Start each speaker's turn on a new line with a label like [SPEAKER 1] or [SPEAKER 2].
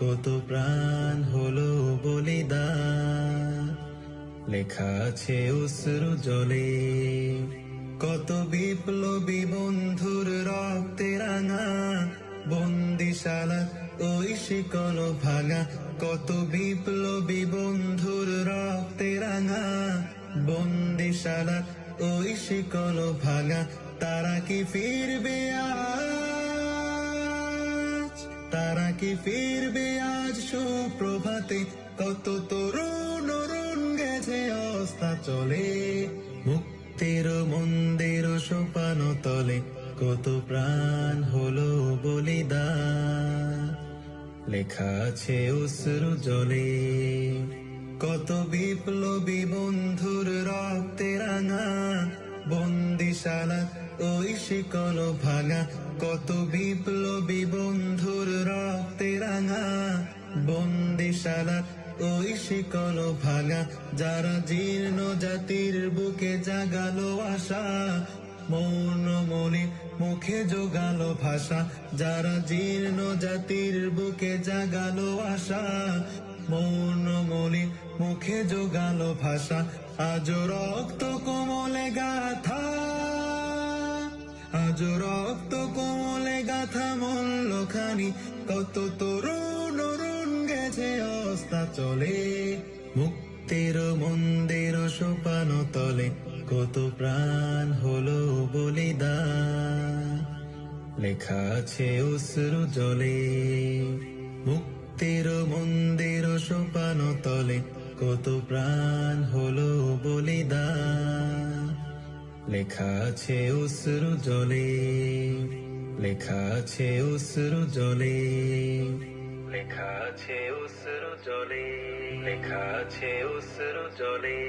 [SPEAKER 1] কত প্রাণ হলো বলিদান। লেখা আছে অশ্রু জলে কত বিপ্লবী বন্ধুর রক্তে রাঙা। বন্দিশালা ওই শিকল ভাঙা, কত বিপ্লবী বন্ধুর রক্তে রাঙা। বন্দিশালা ওই শিকল ভাঙা, তারা কি ফিরবে আজ? তারা কি ফিরবে আজ সুপ্রভাতে? কত তরুণ অরুণ গেছে অস্তা চলে, মুক্তির মন্দির সোপান তলে কত প্রাণ হলো বলিদান। লেখা আছে অশ্রু জলে কত বিপ্লবী বন্ধুর রক্তে রাঙা। বন্দিশালা ওই শিকল ভাঙা, কত বিপ্লবী বন্ধুর রক্তে রাঙা। বন্দিশালা ওই শিকল ভাঙা, যারা জীর্ণ জাতির বুকে জাগালো আশা। মৌন মনে মুখে জোগালো ভাষা, যারা জীর্ণ জাতির বুকে জাগালো আশা। মৌন মনে মুখে জোগালো ভাষা, আজ রক্ত কোমলে গাথা। আজ রক্ত কোমলে গাথা মূল্যখানি, কত তরুণ অরুণ গেছে অস্তা চলে। মুক্তির মন্দির সোপান তলে কত প্রাণ হলো বলিদান। লেখা আছে অশ্রু জলে মুক্তির মন্দির সোপান তলে কত প্রাণ হলো বলিদান। লেখা আছে অশ্রু জলে, লেখা আছে অশ্রু জলে, লেখা আছে অশ্রু জলে, লেখা আছে অশ্রু জলে।